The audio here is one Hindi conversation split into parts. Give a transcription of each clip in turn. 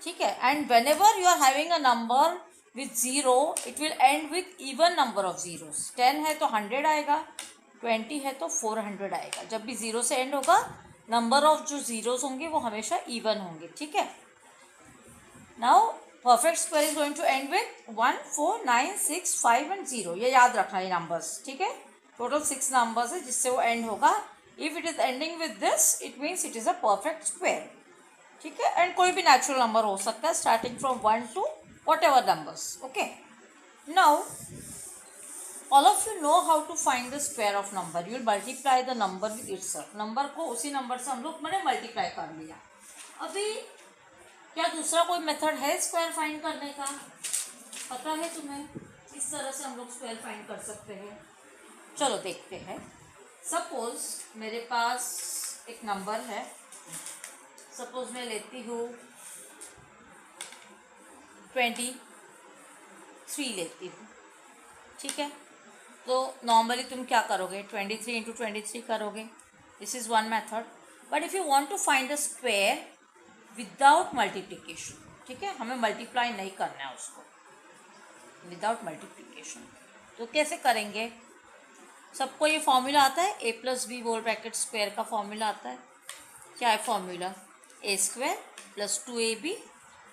ठीक है। And whenever you are having a number with zero it will end with even number of zeros. 10 है तो 100 आएगा, 20 है तो 400 आएगा। जब भी ज़ीरो से एंड होगा नंबर ऑफ जो ज़ीरोस होंगे वो हमेशा इवन होंगे। ठीक है। Now perfect square is going to end with 1, 4, 9, 6, 5 and 0। ये याद रखना ये नंबर्स। ठीक है। टोटल 6 नंबर्स है जिससे वो एंड होगा। If it is ending with this it means it is a perfect square. ठीक है। एंड कोई भी नेचुरल नंबर हो सकता है starting from 1 to whatever numbers. Okay. Now all of you know how to find the square of number. You will multiply the number with itself. Number को उसी नंबर से हम लोग मैंने मल्टीप्लाई कर लिया। अभी क्या दूसरा कोई मेथड है स्क्वायर फाइंड करने का? पता है तुम्हें? इस तरह से हम लोग स्क्वायर फाइंड कर सकते हैं। चलो देखते हैं। सपोज मेरे पास एक नंबर है, सपोज मैं लेती हूँ 23 लेती हूँ। ठीक है। तो नॉर्मली तुम क्या करोगे? 23 इंटू 23 करोगे। This is one method. But if you want to find the square without multiplication, ठीक है, हमें मल्टीप्लाई नहीं करना है उसको, विदाउट मल्टीप्लिकेशन, तो कैसे करेंगे? सबको ये फॉर्मूला आता है, A plus B whole bracket square का फॉर्मूला आता है। क्या है formula? A square plus 2ab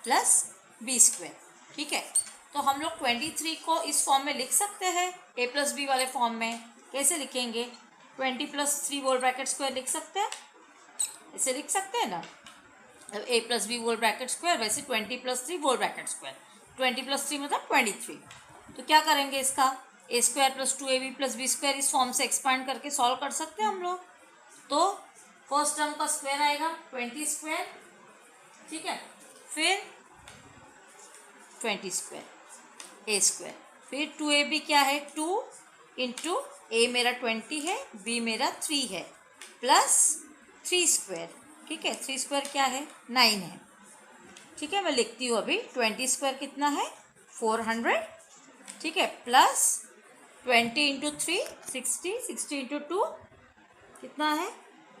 plus B square. ठीक है। तो हम लोग 23 को इस फॉर्म में लिख सकते हैं, ए प्लस बी वाले फॉर्म में। कैसे लिखेंगे? 20 प्लस 3 होल ब्रैकेट स्क्वायर लिख सकते हैं, इसे लिख सकते हैं ना। A plus B whole bracket square, वैसे 20 plus 3 whole bracket square. 20 plus 3 मतलब 23। तो क्या करेंगे इसका? A square plus 2ab plus B square इस फॉर्म से एक्सपांड करके सॉल्व कर सकते हैं हम लोग। तो फर्स्ट टर्म का स्क्वायर आएगा 20 स्क्वायर। ठीक है। फिर 20 स्क्वायर ए स्क्वायर, फिर 2ab क्या है? 2 इंटू ए मेरा 20 है, बी मेरा 3 है, प्लस 3 स्क्वायर। ठीक है। 3 स्क्वायर क्या है? 9 है। ठीक है। मैं लिखती हूँ अभी। 20 स्क्वायर कितना है? 400। ठीक है। प्लस 20 इंटू 3 60, 60 इंटू 2 कितना है?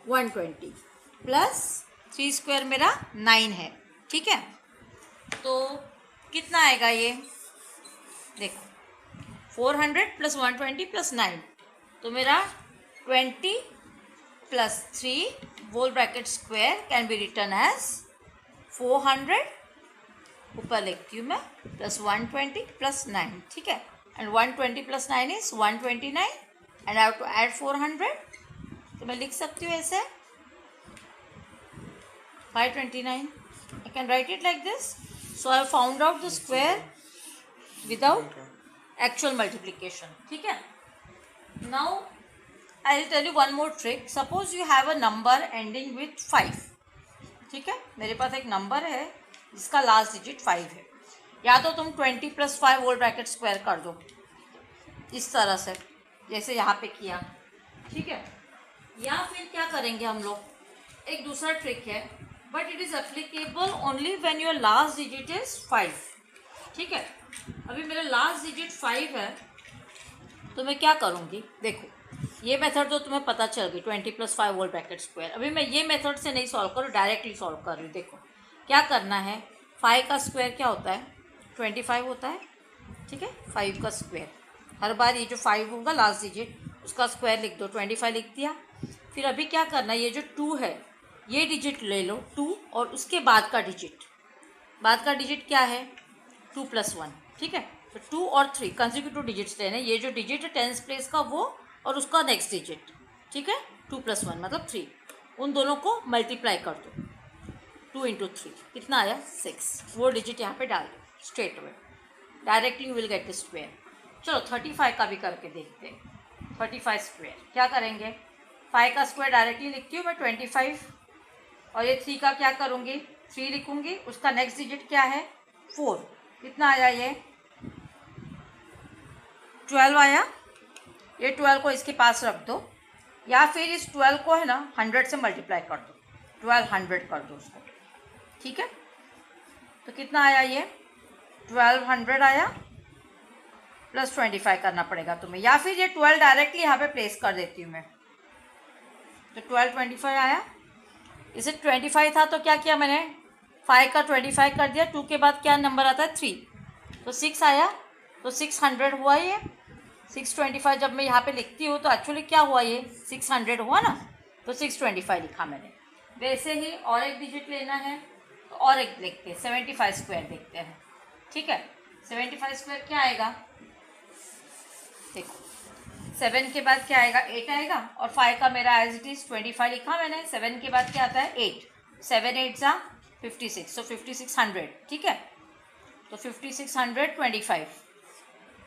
120, प्लस 3 स्क्वायर मेरा 9 है। ठीक है। तो कितना आएगा ये? देखो 400 प्लस 120 प्लस 9, तो मेरा 20 plus 3 whole bracket square can be written as 400, ऊपर लिखती हूँ मैं, प्लस 120 प्लस 9। ठीक है। And 120 plus 9 is 129 and I have to add 400, तो मैं लिख सकती हूँ ऐसे 529। I can write it like this. So I found out the square without actual multiplication. ठीक है। Now I will tell you one more trick. Suppose you have a number ending with 5. ठीक है। मेरे पास एक नंबर है जिसका लास्ट डिजिट 5 है। या तो तुम 20 प्लस 5 होल ब्रैकेट स्क्वायर कर दो इस तरह से, जैसे यहाँ पे किया। ठीक है। या फिर क्या करेंगे हम लोग? एक दूसरा ट्रिक है, but it is applicable only when your last digit is 5। ठीक है। अभी मेरा लास्ट डिजिट 5 है, तो मैं क्या करूँगी? देखो ये मेथड तो तुम्हें पता चल गई, 20 प्लस 5 होल ब्रैकेट स्क्वायर। अभी मैं ये मेथड से नहीं सॉल्व करूँ, डायरेक्टली सॉल्व कर रही हूँ। देखो क्या करना है, 5 का स्क्वायर क्या होता है? 25 होता है। ठीक है। 5 का स्क्वायर, हर बार ये जो 5 होगा लास्ट डिजिट उसका स्क्वायर लिख दो, 25 लिख दिया। फिर अभी क्या करना है, ये जो 2 है ये डिजिट ले लो 2, और उसके बाद का डिजिट क्या है? 2 प्लस 1। ठीक है। तो 2 और 3 कंसेक्यूटिव डिजिट्स लेने, ये जो डिजिट है टेंस प्लेस का वो और उसका नेक्स्ट डिजिट। ठीक है। 2 प्लस 1 मतलब 3, उन दोनों को मल्टीप्लाई कर दो। 2 इंटू 3 कितना आया? 6। वो डिजिट यहाँ पे डाल दो straight away, directly you will get the square. चलो 35 का भी करके देखते हैं। 35 स्क्वायर क्या करेंगे? 5 का स्क्वायर डायरेक्टली लिखती हूँ मैं 25, और ये 3 का क्या करूँगी? 3 लिखूँगी, उसका नेक्स्ट डिजिट क्या है? 4। कितना आया ये? 12 आया। ये 12 को इसके पास रख दो, या फिर इस 12 को है ना 100 से मल्टीप्लाई कर दो, 1200 कर दो उसको। ठीक है। तो कितना आया ये? 1200 आया, प्लस 25 करना पड़ेगा तुम्हें, या फिर ये 12 डायरेक्टली यहाँ पे प्लेस कर देती हूँ मैं। तो 1225 आया। इसे 25 था तो क्या किया मैंने? 5 का 25 कर दिया, 2 के बाद क्या नंबर आता है 3, तो 6 आया, तो 600 हुआ ये। 625 जब मैं यहाँ पे लिखती हूँ तो एक्चुअली क्या हुआ, ये 600 हुआ ना, तो 625 लिखा मैंने। वैसे ही और एक डिजिट लेना है तो और एक लिखते हैं, 75 स्क्वायर देखते हैं। ठीक है, 75 स्क्वायर क्या आएगा, देखो 7 के बाद क्या आएगा, 8 आएगा, और 5 का मेरा एज इट इज 25 लिखा मैंने। 7 के बाद क्या आता है 8, 7 8 जा 56, सो 5600, ठीक है, तो 5625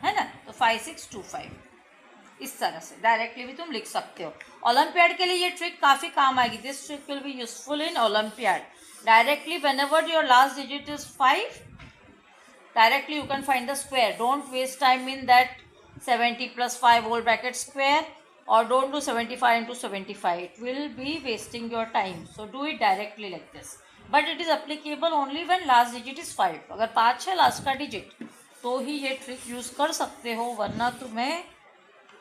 है ना, तो 5625 इस तरह से डायरेक्टली भी तुम लिख सकते हो। ओलंपियाड के लिए ये ट्रिक काफ़ी काम आएगी। This trick will be useful in olympiad. Directly whenever your last digit is 5, directly you can find the square. Don't waste time in that 70 plus 5 whole bracket square, or don't do 75 into 75. It will be wasting your time. So do it directly like this. But it is applicable only when last digit is 5. अगर 5 है लास्ट का डिजिट तो ही ये ट्रिक यूज़ कर सकते हो, वरना तुम्हें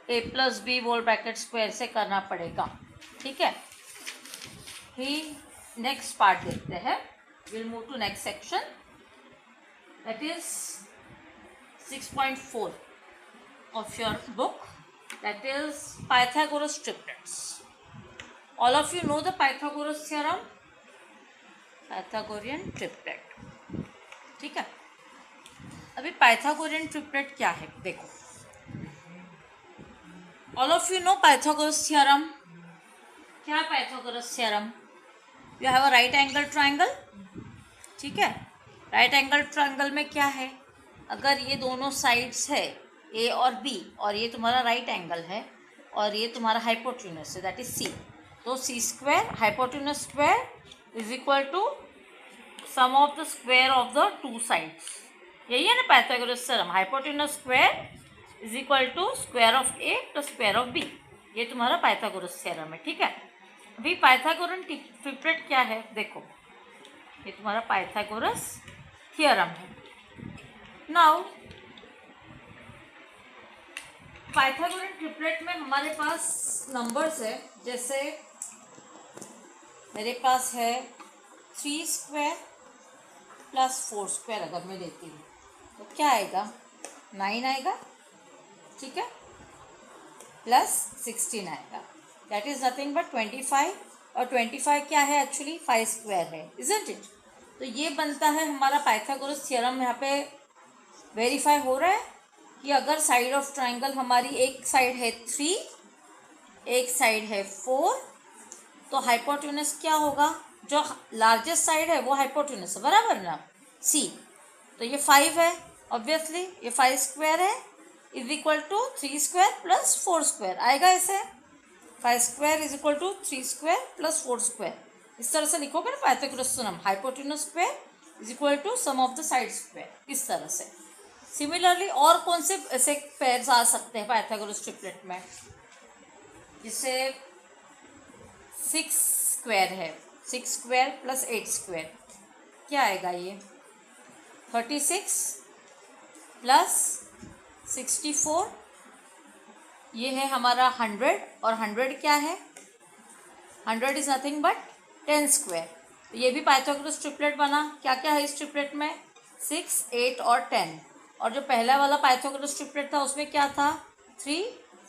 a plus b whole bracket square से करना पड़ेगा। ठीक है, ही नेक्स्ट पार्ट देखते हैं। Will move to next section, that is 6.4 of your book, that is Pythagoras triplets. All of you know the Pythagoras theorem, Pythagorean triplet। ठीक है, अभी Pythagorean triplet क्या है देखो। All of you know Pythagoras theorem। क्या है Pythagoras theorem? You have a right angle triangle, ठीक है। राइट एंगल ट्रायंगल में क्या है, अगर ये दोनों साइड्स है ए और बी, और ये तुम्हारा राइट एंगल है और ये तुम्हारा हाइपोटेन्यूस है, दैट इज सी, तो C square hypotenuse square is equal to sum of the square of the two sides. यही है ना Pythagoras theorem, hypotenuse square is equal to square of A plus square of B. ये तुम्हारा पाइथागोरस थ्योरम है। ठीक है, अभी पाइथागोरन ट्रिपलेट क्या है देखो, ये तुम्हारा पाइथागोरस थ्योरम है। नाउ पाइथागोरन ट्रिपलेट में हमारे पास नंबर्स है, जैसे मेरे पास है 3 स्क्वायर प्लस 4 स्क्वायर, अगर मैं लेती हूँ तो क्या आएगा 9 आएगा, ठीक है, प्लस 16 आएगा, दैट इज नथिंग बट 25, और 25 क्या है एक्चुअली 5 स्क्वायर है, इजंट इट। तो ये बनता है हमारा पाइथागोरस थ्योरम। यहाँ पे वेरीफाई हो रहा है कि अगर साइड ऑफ ट्राइंगल हमारी एक साइड है 3, एक साइड है 4, तो हाइपोटेन्यूस क्या होगा, जो लार्जेस्ट साइड है वो हाइपोटेन्यूस है, बराबर ना, सी। तो ये 5 है, ऑब्वियसली ये 5 स्क्वायर है, is equal to 3 square plus 4 square आएगा ऐसे। 5 square is equal to 3 square plus 4 square, इस तरह से लिखोगे ना Pythagoras theorem, hypotenuse square is equal to sum of the side square, इस तरह से। सिमिलरली और कौन से ऐसे पेयर्स आ सकते हैं पाइथागोरस ट्रिपलेट में, जिससे 6 स्क्वायर है, 6 स्क्वायर प्लस 8 स्क्वायर क्या आएगा, ये 36 प्लस 64, ये है हमारा 100, और 100 क्या है, 100 इज नथिंग बट 10 स्क्वायर। तो ये भी पाइथागोरस ट्रिपलेट बना। क्या क्या है इस ट्रिपलेट में, 6, 8 और 10। और जो पहला वाला पाइथागोरस ट्रिपलेट था उसमें क्या था, 3,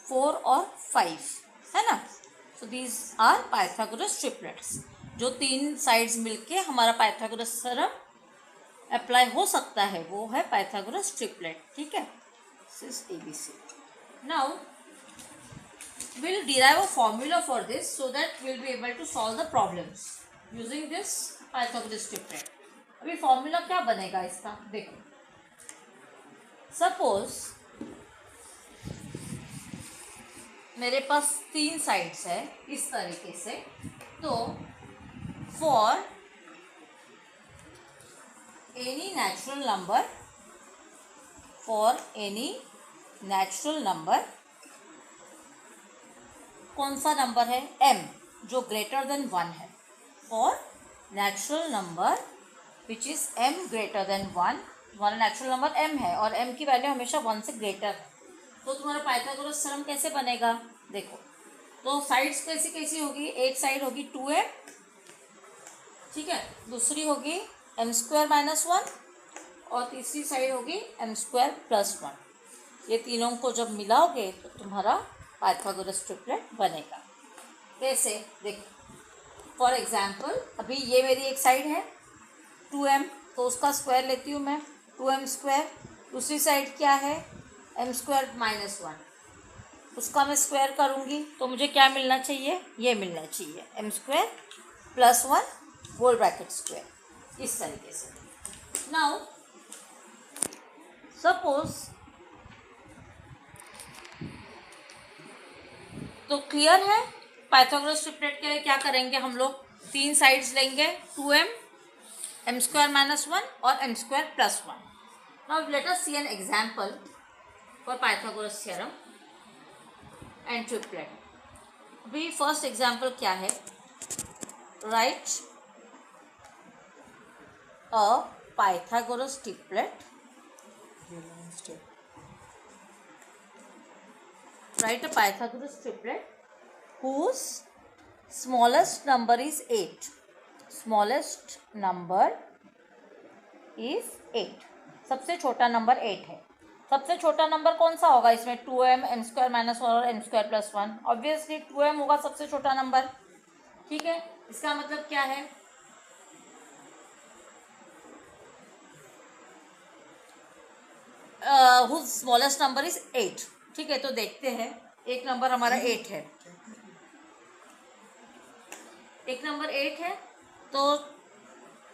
4 और 5, है ना। So these are Pythagoras triplets, जो 3 साइड्स मिलके हमारा पाइथागोरस थ्योरम अप्लाई हो सकता है, वो है पाइथागोरस ट्रिपलेट। ठीक है, this is ABC। Now we'll derive a formula for this so that we'll be able to solve the problems using this Pythagoras triplet। अभी फॉर्मूला क्या बनेगा इसका देखो, सपोज मेरे पास 3 साइड्स है इस तरीके से, तो फॉर एनी नेचुरल नंबर, कौन सा नंबर है, m, जो ग्रेटर देन 1 है, और natural number which is m greater than 1, तुम्हारा नेचुरल नंबर m है और m की वैल्यू हमेशा 1 से ग्रेटर है, तो तुम्हारा पाइथागोरस थ्योरम कैसे बनेगा देखो। तो साइड्स कैसी कैसी होगी, एक साइड होगी 2m, ठीक है, दूसरी होगी एम स्क्वायर माइनस वन और तीसरी साइड होगी एम स्क्वायर प्लस वन। ये तीनों को जब मिलाओगे तो तुम्हारा पाइथागोरस ट्रिपलेट बनेगा। कैसे देखो, फॉर एग्जाम्पल अभी ये मेरी एक साइड है 2m, तो उसका स्क्वायर लेती हूँ मैं 2m स्क्वायर। दूसरी साइड क्या है एम स्क्वायर माइनस वन, उसका मैं स्क्वायर करूँगी तो मुझे क्या मिलना चाहिए, ये मिलना चाहिए m square plus one whole bracket square, इस तरीके से। नाउ सपोज, तो क्लियर है पाइथागोरस ट्रिपलेट के लिए क्या करेंगे हम लोग, तीन साइड्स लेंगे 2m, M square minus one और M square plus one. Now let us see an example for Pythagoras theorem and triplet. अभी फर्स्ट एग्जाम्पल क्या है, write a Pythagoras triplet, write a Pythagoras triplet whose smallest number is 8. Smallest number is 8. सबसे छोटा नंबर 8 है। सबसे छोटा नंबर कौन सा होगा इसमें, 2m, M square minus one और M square plus one. Obviously 2m होगा सबसे छोटा नंबर, ठीक है। इसका मतलब क्या है, whose smallest number is 8, ठीक है। तो देखते हैं, एक नंबर हमारा 8 है, एक नंबर 8 है, तो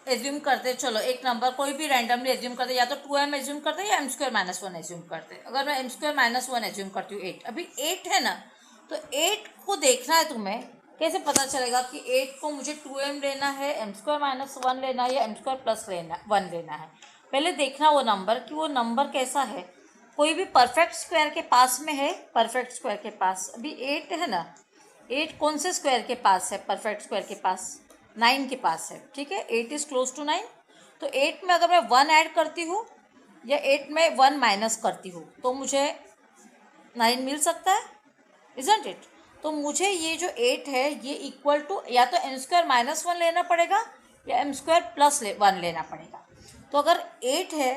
एज्यूम करते, चलो एक नंबर कोई भी रैंडमली एज्यूम करते, या तो 2m एज्यूम करते या M square minus one assume करते। अगर मैं M square minus one assume करती हूँ 8, अभी 8 है ना, तो 8 को देखना है तुम्हें, कैसे पता चलेगा कि 8 को मुझे 2m लेना है, एम स्क्वायर माइनस वन लेना है या एम स्क्वायर प्लस वन लेना है। पहले देखना वो नंबर कि वो नंबर कैसा है, कोई भी परफेक्ट स्क्वायर के पास में है, परफेक्ट स्क्वायर के पास। अभी 8 है ना, 8 कौन से स्क्वायर के पास है, परफेक्ट स्क्वायर के पास 9 के पास है, ठीक है। 8 इज क्लोज टू 9, तो 8 में अगर मैं 1 ऐड करती हूँ या 8 में 1 माइनस करती हूँ तो मुझे 9 मिल सकता है, इजंट इट। तो मुझे ये जो 8 है ये इक्वल टू या तो एम स्क्वायर माइनस वन लेना पड़ेगा या एम स्क्वायर प्लस वन लेना पड़ेगा। तो अगर 8 है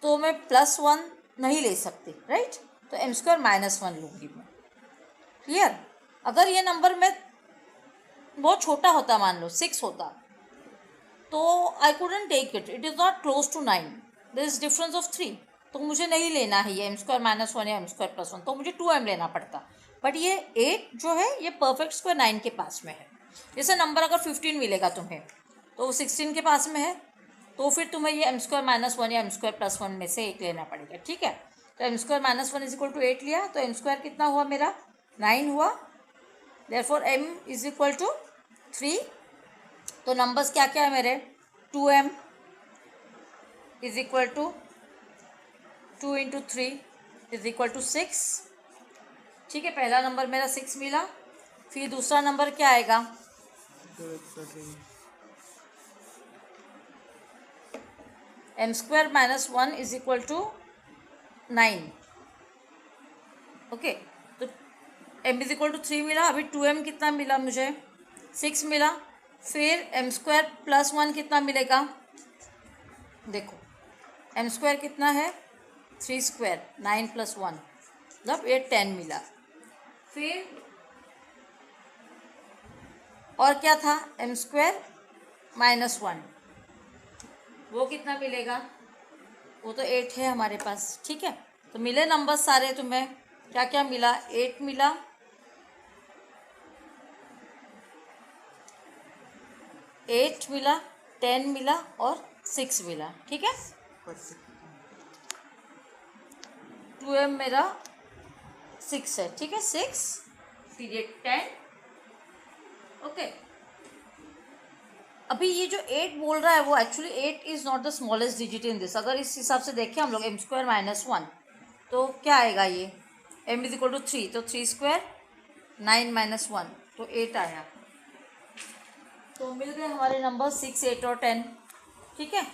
तो मैं प्लस वन नहीं ले सकती, राइट, तो एम स्क्वायर माइनस वन लूँगी मैं, क्लियर। अगर ये नंबर में बहुत छोटा होता, मान लो 6 होता, तो I couldn't take it, it is not close to 9, there is difference of 3, तो मुझे नहीं लेना है ये एम स्क्वायर माइनस वन या एम स्क्वायर प्लस वन, तो मुझे 2m लेना पड़ता। बट ये 8 जो है ये परफेक्ट स्क्वायर 9 के पास में है। जैसे नंबर अगर 15 मिलेगा तुम्हें तो वो 16 के पास में है, तो फिर तुम्हें ये एम स्क्वायर माइनस वन या एम स्क्वायर प्लस वन में से एक लेना पड़ेगा, ठीक है। तो M square minus one is equal to 8 लिया, तो एम स्क्वायर कितना हुआ मेरा 9 हुआ, therefore m is equal to 3। तो नंबर्स क्या क्या है मेरे, 2m is equal to 2 into 3 is equal to 6, ठीक है। पहला नंबर मेरा 6 मिला, फिर दूसरा नंबर क्या आएगा, M square minus one is equal to 9, okay. तो m इज इक्वल टू 3 मिला, अभी 2m कितना मिला मुझे 6 मिला, फिर एम स्क्वायर प्लस वन कितना मिलेगा, देखो एम स्क्वायर कितना है 3 स्क्वायर 9 प्लस वन, मतलब ये 10 मिला। फिर और क्या था, एम स्क्वायर माइनस वन, वो कितना मिलेगा, वो तो 8 है हमारे पास, ठीक है। तो मिले नंबर सारे तुम्हें, क्या क्या मिला, 8 मिला, 8 मिला, 10 मिला और 6 मिला, ठीक है। 2m मेरा 6 है, ठीक है, 6 फिर ये 10, ओके। अभी ये जो 8 बोल रहा है वो actually 8 is not the smallest digit in this. अगर इस हिसाब से देखें हम लोग एम स्क्वायर माइनस वन, तो क्या आएगा ये m इज इक्वल टू 3, तो 3 स्क्वायर 9 माइनस वन, तो 8 आया। तो मिल गए हमारे नंबर 6, 8 और 10, ठीक है।